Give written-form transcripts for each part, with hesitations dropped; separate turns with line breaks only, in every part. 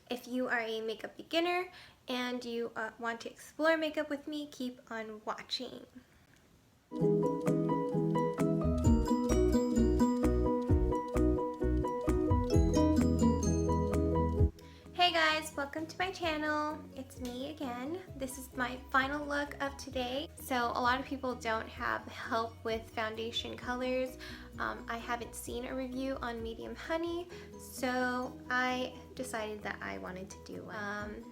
If you are a makeup beginner and you want to explore makeup with me, keep on watching. Hey guys, welcome to my channel. It's me again. This is my final look of today. So a lot of people don't have help with foundation colors. I haven't seen a review on Medium Honey, so I decided that I wanted to do one.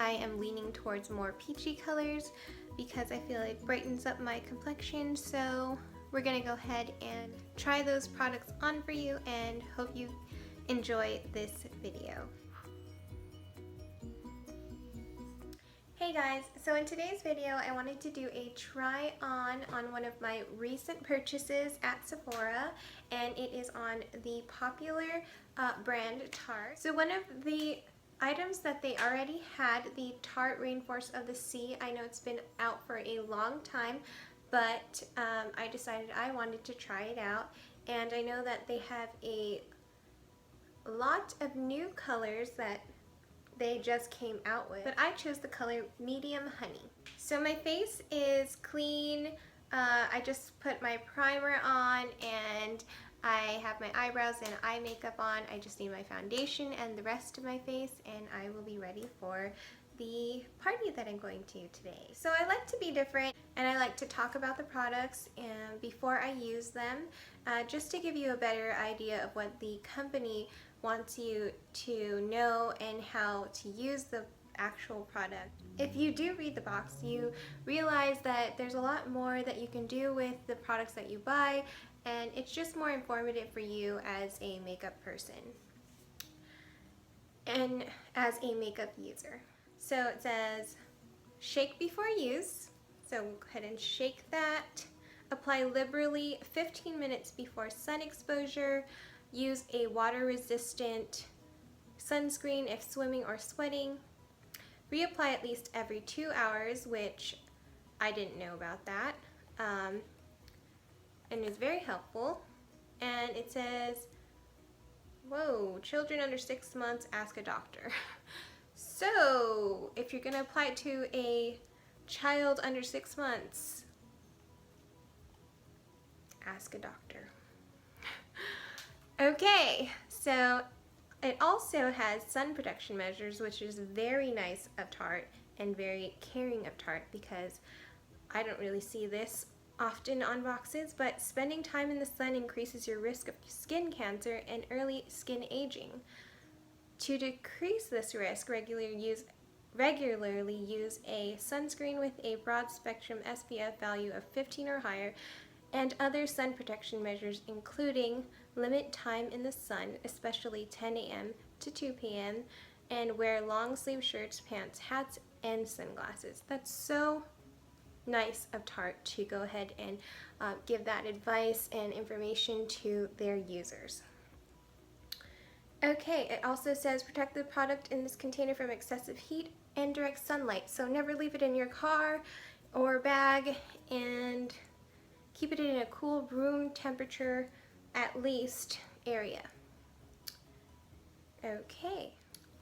I am leaning towards more peachy colors because I feel it brightens up my complexion, so we're gonna go ahead and try those products on for you and hope you enjoy this video. Hey guys, so in today's video I wanted to do a try on one of my recent purchases at Sephora, and it is on the popular brand Tarte. So one of the items that they already had, the Tarte Rainforest of the Sea, I know it's been out for a long time, but I decided I wanted to try it out, and I know that they have a lot of new colors that they just came out with, but I chose the color Medium Honey. So my face is clean. I just put my primer on and I have my eyebrows and eye makeup on. I just need my foundation and the rest of my face, and I will be ready for the party that I'm going to today. So I like to be different, and I like to talk about the products and before I use them, just to give you a better idea of what the company wants you to know and how to use the actual product. If you do read the box, you realize that there's a lot more that you can do with the products that you buy, and it's just more informative for you as a makeup person and as a makeup user. So it says shake before use, so we'll go ahead and shake that. Apply liberally 15 minutes before sun exposure. Use a water-resistant sunscreen if swimming or sweating. Reapply at least every 2 hours, which I didn't know about that, and is very helpful. And it says, whoa, children under 6 months, ask a doctor. So if you're going to apply it to a child under 6 months, ask a doctor. Okay, so it also has sun protection measures, which is very nice of Tarte and very caring of Tarte, because I don't really see this often on boxes, but spending time in the sun increases your risk of skin cancer and early skin aging. To decrease this risk, regularly use a sunscreen with a broad spectrum SPF value of 15 or higher, and other sun protection measures including limit time in the sun, especially 10 a.m. to 2 p.m., and wear long sleeve shirts, pants, hats, and sunglasses. That's so nice of Tarte to go ahead and give that advice and information to their users. Okay, it also says protect the product in this container from excessive heat and direct sunlight. So never leave it in your car or bag, and keep it in a cool room temperature at least area. Okay,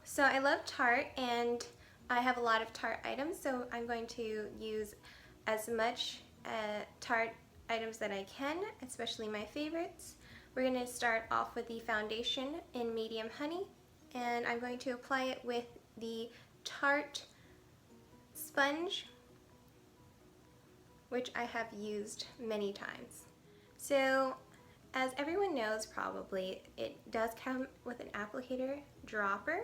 so I love Tarte and I have a lot of Tarte items, so I'm going to use as much Tarte items that I can, especially my favorites. We're going to start off with the foundation in Medium Honey, and I'm going to apply it with the Tarte sponge, which I have used many times. So as everyone knows probably, it does come with an applicator dropper.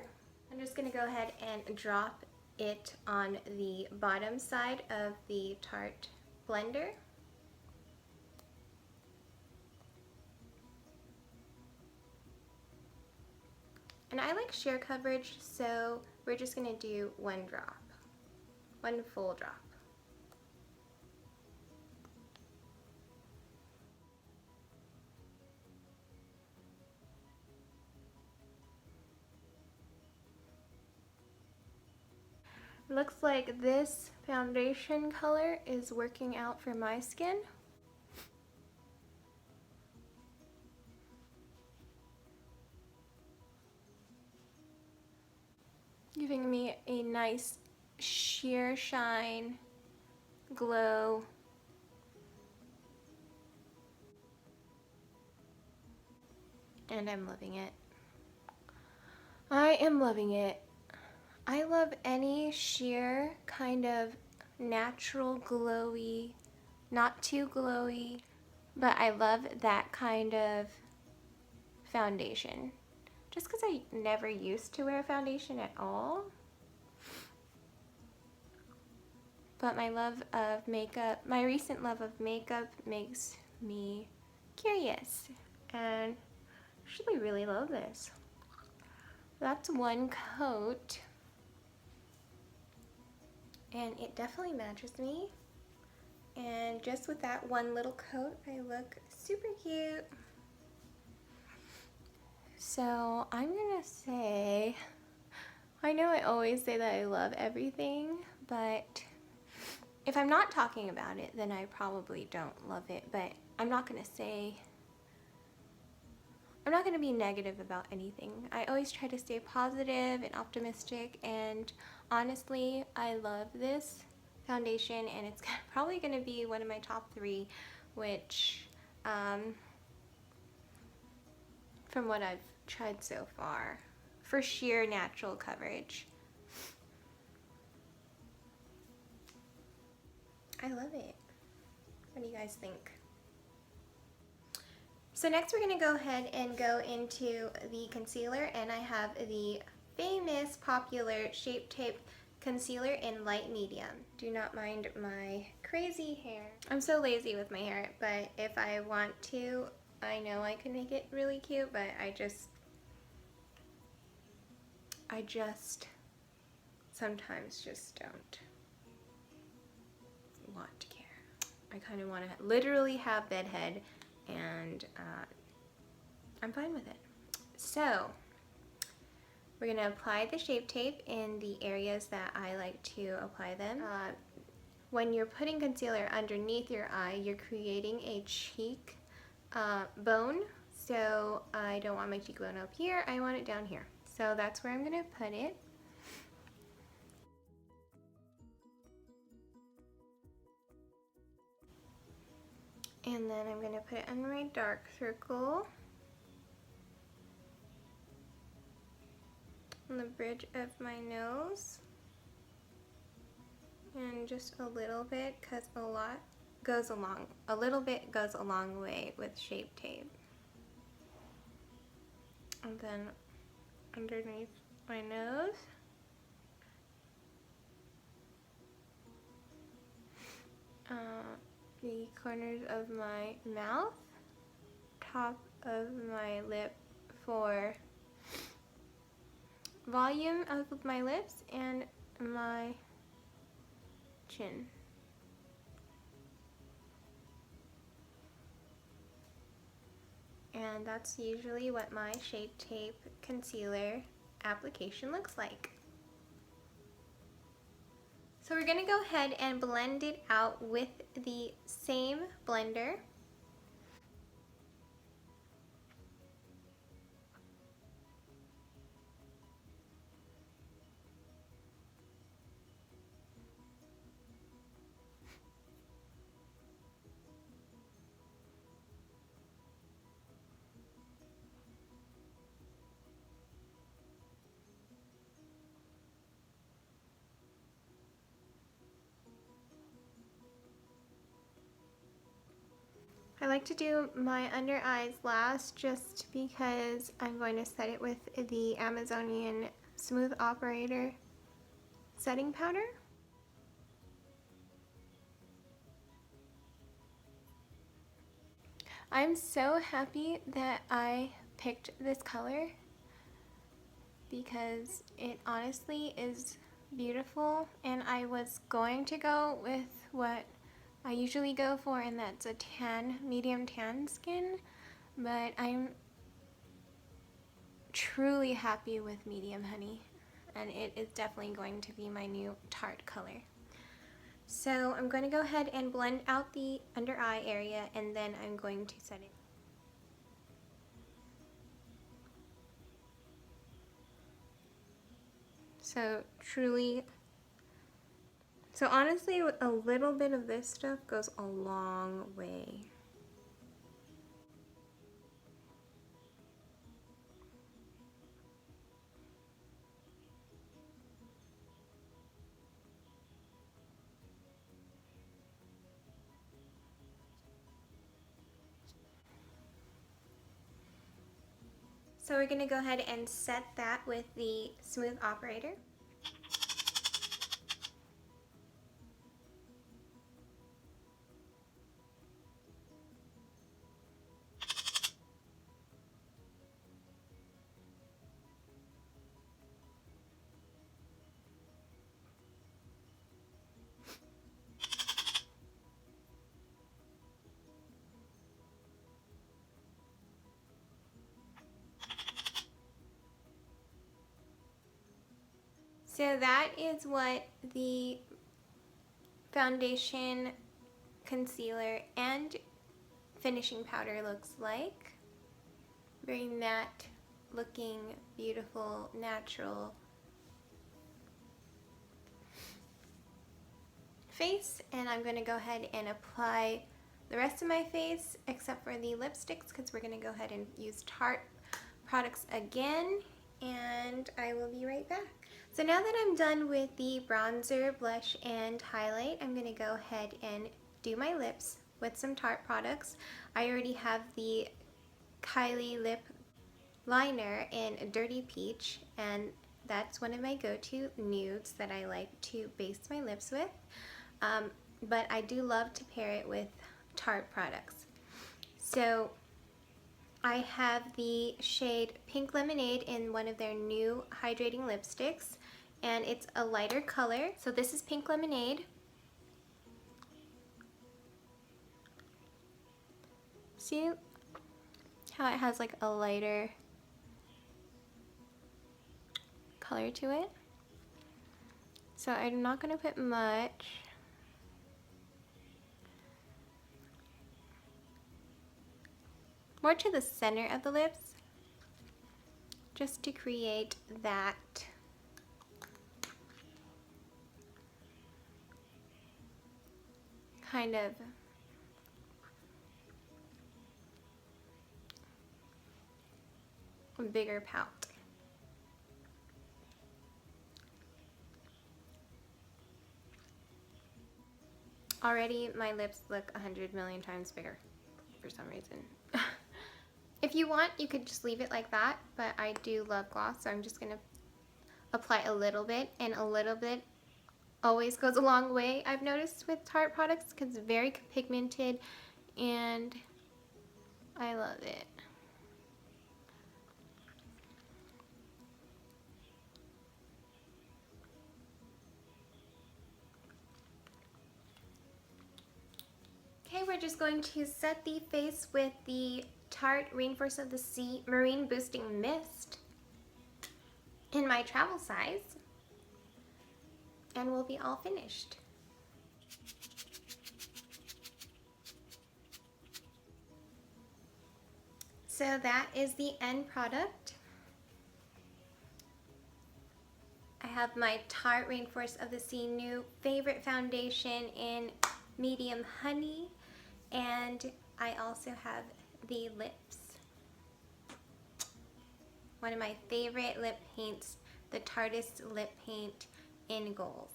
I'm just going to go ahead and drop it on the bottom side of the Tarte blender. And I like sheer coverage, so we're just going to do one drop, one full drop. Looks like this foundation color is working out for my skin. giving me a nice sheer shine glow. And I'm loving it. I am loving it. I love any sheer kind of natural glowy, not too glowy, but I love that kind of foundation. Just because I never used to wear foundation at all. But my love of makeup, my recent love of makeup makes me curious. And I actually really love this. That's one coat. And it definitely matches me. And just with that one little coat, I look super cute. So I'm gonna say, I know I always say that I love everything, but if I'm not talking about it, then I probably don't love it. But I'm not gonna be negative about anything. I always try to stay positive and optimistic, and honestly, I love this foundation, and it's probably gonna be one of my top 3, which from what I've tried so far, for sheer natural coverage. I love it. What do you guys think? So next we're going to go ahead and go into the concealer, and I have the famous popular Shape Tape concealer in light medium. Do not mind my crazy hair. I'm so lazy with my hair, but if I want to, I know I can make it really cute, but I just sometimes just don't want to care. I kind of want to literally have bedhead, and I'm fine with it. So we're going to apply the Shape Tape in the areas that I like to apply them. When you're putting concealer underneath your eye, you're creating a cheek bone. So I don't want my cheekbone up here, I want it down here. So that's where I'm going to put it. And then I'm going to put it under my dark circle, on the bridge of my nose, and just a little bit, because a little bit goes a long way with Shape Tape. And then underneath my nose. The corners of my mouth, top of my lip for volume of my lips, and my chin. And that's usually what my Shape Tape concealer application looks like. So we're going to go ahead and blend it out with the same blender. I like to do my under eyes last, just because I'm going to set it with the Amazonian Smooth Operator setting powder. I'm so happy that I picked this color, because it honestly is beautiful, and I was going to go with what I usually go for, and that's a tan, medium tan skin, but I'm truly happy with medium honey, and it is definitely going to be my new Tarte color. So I'm going to go ahead and blend out the under eye area, and then I'm going to set it. So truly, so honestly, a little bit of this stuff goes a long way. So we're going to go ahead and set that with the smooth operator. So that is what the foundation, concealer, and finishing powder looks like. Very matte looking, beautiful, natural face. And I'm going to go ahead and apply the rest of my face except for the lipsticks, because we're going to go ahead and use Tarte products again, and I will be right back. So now that I'm done with the bronzer, blush, and highlight, I'm going to go ahead and do my lips with some Tarte products. I already have the Kylie lip liner in Dirty Peach, and that's one of my go-to nudes that I like to base my lips with. But I do love to pair it with Tarte products. So I have the shade Pink Lemonade in one of their new hydrating lipsticks, and it's a lighter color. So this is Pink Lemonade. See how it has like a lighter color to it? So I'm not going to put much. More to the center of the lips, just to create that kind of bigger pout. Already my lips look 100 million times bigger for some reason. If you want, you could just leave it like that, but I do love gloss, so I'm just going to apply a little bit, and a little bit always goes a long way, I've noticed with Tarte products, because it's very pigmented, and I love it. Okay, we're just going to set the face with the Tarte Rainforest of the Sea Marine Boosting Mist in my travel size, and we'll be all finished. So that is the end product. I have my Tarte Rainforest of the Sea new favorite foundation in medium honey, and I also have the lips. One of my favorite lip paints, the Tartest lip paint in gold.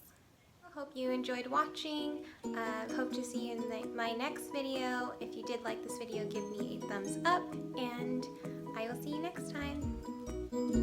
I hope you enjoyed watching. Hope to see you in my next video. If you did like this video, give me a thumbs up, and I will see you next time.